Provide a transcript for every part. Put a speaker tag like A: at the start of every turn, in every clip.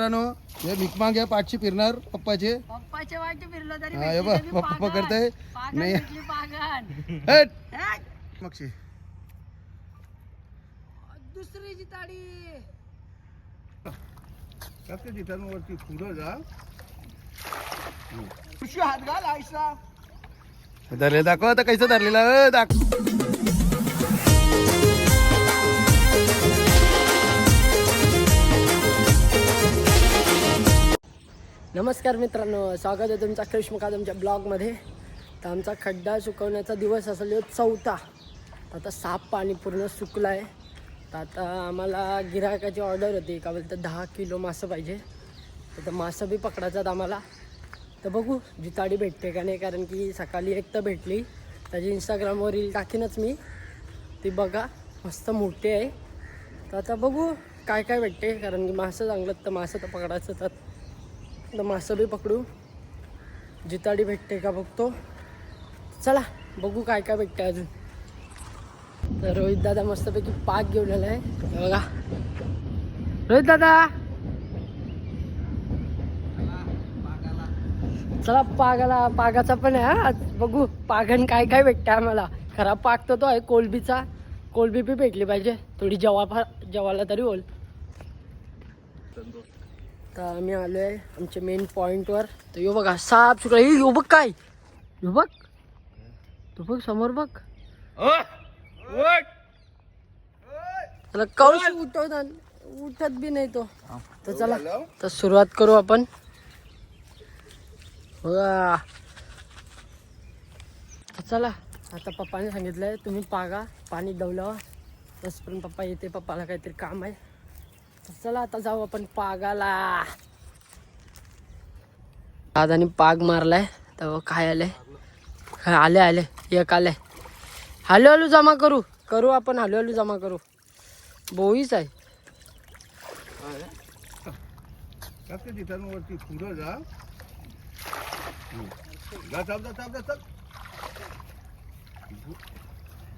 A: हे भिकमाग या पाठची फिरणार पप्पाचे
B: वाटे फिरलो तरी
A: हे बघ पप्पा पकडताय नाही मक्षी
B: दुसरीची ताडी
C: कसं जिथांवरती पुढं जा खुशी हात घाल आयसा
A: धरले दाखव आता कैसे धरलेला दाखव.
B: नमस्कार मित्रांनो, स्वागत आहे तुमचा कृष्ण कादमच्या ब्लॉगमध्ये. तर आमचा खड्डा सुकवण्याचा दिवस असेल चौथा. आता साफ पाणी पूर्ण सुकलं आहे. तर आता आम्हाला गिरायकाची ऑर्डर होती का बोलतं 10 किलो मासं पाहिजे. तर मासं बी पकडायचं आम्हाला. तर बघू जिताडी भेटते का नाही, कारण की सकाळी एक तर भेटली, त्याची इंस्टाग्रामवर रील टाकीनच मी, ती बघा मस्त मोठी आहे. तर आता बघू काय काय भेटते, कारण की मासं चांगलं तर मासं तर पकडायचं. तर मासं बी पकडू, जिताडी भेटते का बघतो. चला बघू काय काय भेटते अजून. तर रोहित दादा मस्तपैकी पाक घेऊन आला आहे बघा. रोहित दादा चला पागाला, पागाचा पण आहे हा. बघू पागण काय काय भेटते आम्हाला. खराब पाक तो आहे कोलबीचा. कोलबी बी भेटली पाहिजे थोडी, जेवायला तरी होईल. तर आम्ही आलो आहे आमच्या मेन पॉईंटवर. तर यो बघा साफ सुकला. यो बघ काय, यो बघ, तो बघ समोर बघ. त्याला कौश उठत बी नाही तो. तर चला तर सुरुवात करू आपण. बघा चला आता पप्पाने सांगितलंय तुम्ही पागा, पाणी डवलावा. तसपर्यंत पप्पा येते, पप्पाला काहीतरी काम आहे. चला आता जाऊ आपण पागाला. दादानी पाग मारलाय. तर काय आले आले एक आले. हळूहळू जमा करू आपण, हळूहळू जमा करू. बोईच आहे.
C: कसं जिथांवरती पुढं जा चल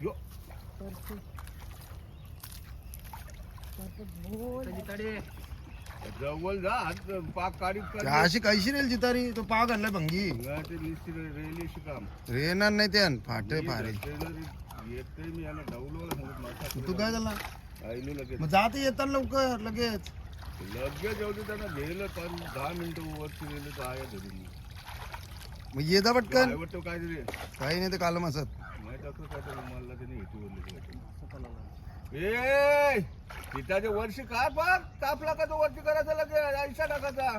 C: यो जवळ जा, हात पाक काढीत
A: अशी कैशी रेल जितारी तो पाग आणलाय भंगी
C: रेलीशी काम
A: रेणार नाही त्या फाटे फारे.
C: येते मी याला डवलो सांगत
A: तू काय झाला
C: आईलो लगेच
A: मग जात येतात लवकर लगेच
C: येऊ दे. त्यांना गेलं पण 10 मिनिटं वरती गेलं तर आहे घरी.
A: मग ये जा पटकन.
C: वाटतो काय तरी
A: काही नाही ते कालम असत
C: माहित असं काय तर मला त्याने हेतू ए पिताचे वर्ष काय पाक तापला का तो वरती करायचा लगेच आयशा टाकायचा.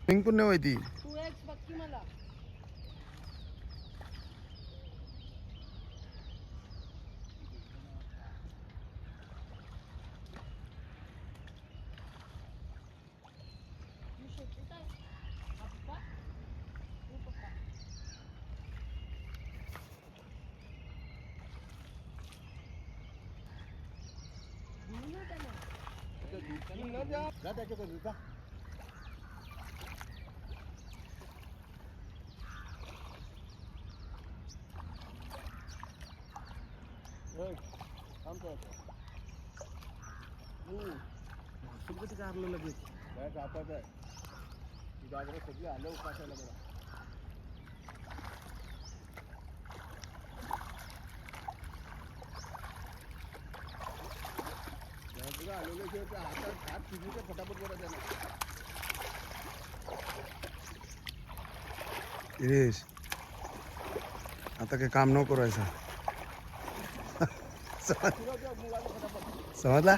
A: पण नाही माहिती.
B: तू एक बघकी मला.
C: लगेच काय कापायचं आहे. गाजरा सगळी आलं उपासायला बघा. आलेले हातात हात फिरले फटाफट करायचं ना.
A: इरेश आता काही काम नको करायचं. समजला.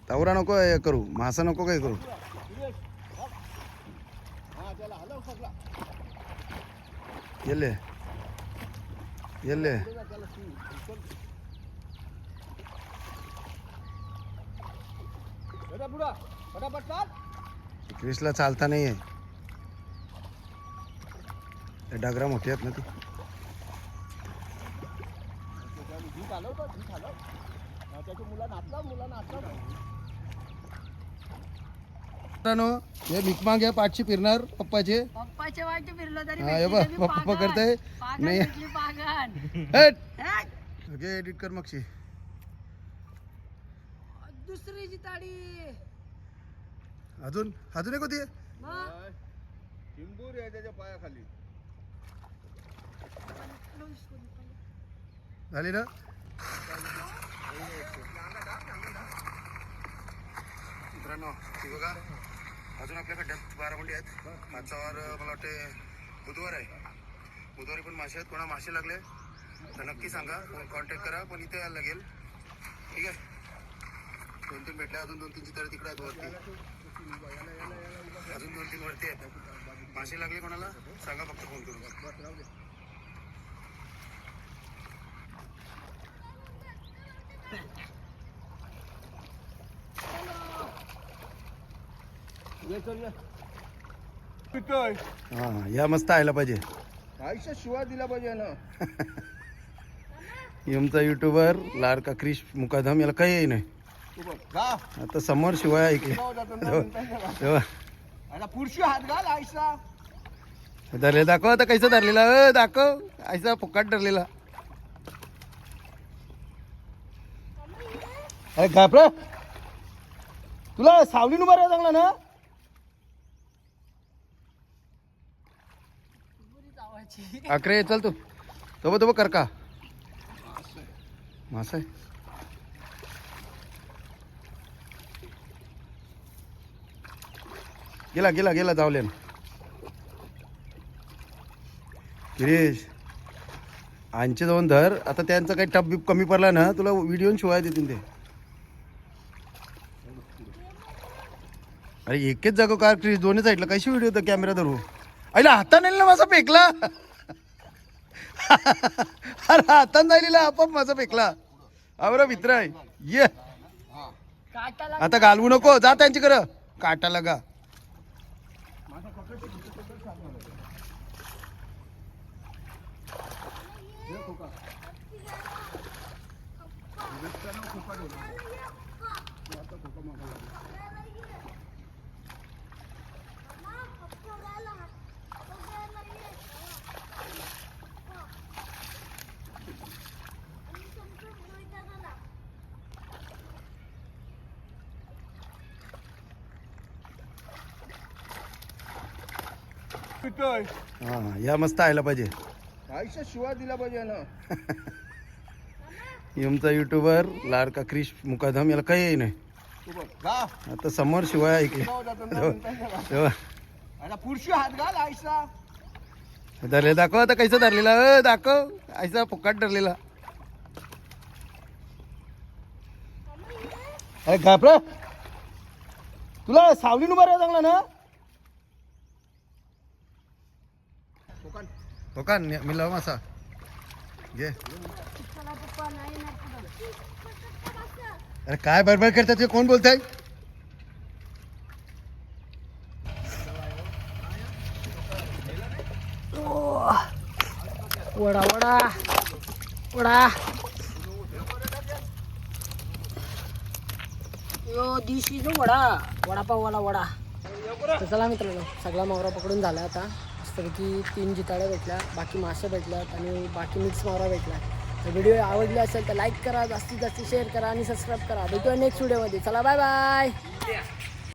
A: तवरा नको हे करू, मासा नको काय करू. येले येले
C: पुढं फटाफट चाल.
A: क्रिसला चालता नाही आहे. डागरा मोठी आहेत ना ती.
C: झीट आलं होतं, झीट आलं. त्याच्या मुला नाचला
A: मित्रांनो, हे भिकमाग या पाठची फिरणार पप्पाचे.
B: पप्पाच्या वाटे फिरलो तरी
A: हा, हे बघ पप्पा करताय नाही. ओके एडिट कर मगशी.
B: दुसरी जी ताडी
A: अजून अजून एक होती.
C: चिंबूर आहे त्याच्या पायाखाली.
A: झाली ना. मित्रांनो ती बघा, अजून आपल्या खड्ड्यात 12 मुंडी आहेत. आजचा वार मला वाटते बुधवार आहे. बुधवारी पण मासे आहेत. कोणा मासे लागले तर नक्की सांगा, कॉन्टॅक्ट करा. पण इथे यायला लागेल. ठीक आहे. 2-3 भेटले. अजून 2-3 तर तिकडे आहेत वरती. अजून 2-3 वरती आहेत. मासे लागले कोणाला सांगा फक्त फोन करून. हा या मस्त आयला पाहिजे.
C: आयुष्यात शिवाय दिला पाहिजे ना.
A: आमचा युट्यूबर लाडका क्रिश मुकादम, याला काही नाही. आता समोर शिवाय ऐकले
C: तेव्हा पुढशी हात घाल. आयसा
A: धरले दाखव आता कैसा धरलेला. दाखव ऐसा फुकाट धरलेला. अरे घाबरा, तुला सावलीन उभा राहा चांगला ना. अकरे चल तू तो कर का मासा आहे. गेला गेला गेला जावले ना. गिरीश आमचे जाऊन धर. आता त्यांचा काही टप बीप कमी पडला ना, तुला व्हिडिओ शिवाय देतील ते. अरे एकच जागो कार क्रिश, दोन्ही साईडला कशी व्हिडिओ तर कॅमेरा धरू. अरे हाताने ना माझा फेकला. अरे हातान जायलेला आपोआप माझा फेकला. आवरा मित्र आहे ये. आता घालवू नको, जा त्यांची कर काटा लगा. हा या मस्त आयला पाहिजे.
C: आयुष्यात शिवाय दिला पाहिजे ना.
A: आमचा युट्यूबर लाडका क्रिश मुकादम, याला काही नाही. आता समोर शिवाय ऐकले तेव्हा
C: पुढशी हात घाल. आयसा
A: धरले दाखव आता कैसा धरलेला. दाखव ऐसा फुकाट धरलेला. अरे घाबरा, तुला सावलीन उभा राहा चांगला ना. हो का मी लाव मासा घे. अरे काय बडबड करतात ते, कोण बोलताय.
B: वडा वडा वडा यो दिशी जो वडा वडापाववाला वडा. तर चला मित्रांनो, सगळा मावरा पकडून झाला. आता मस्तपैकी 3 जिताड्या भेटल्या, बाकी मासे भेटल्यात आणि बाकी मिक्स मावरा भेटला. तर व्हिडिओ आवडला असेल तर लाईक करा, जास्तीत जास्त शेअर करा आणि सबस्क्राईब करा. भेटूया नेक्स्ट व्हिडिओमध्ये. चला बाय बाय.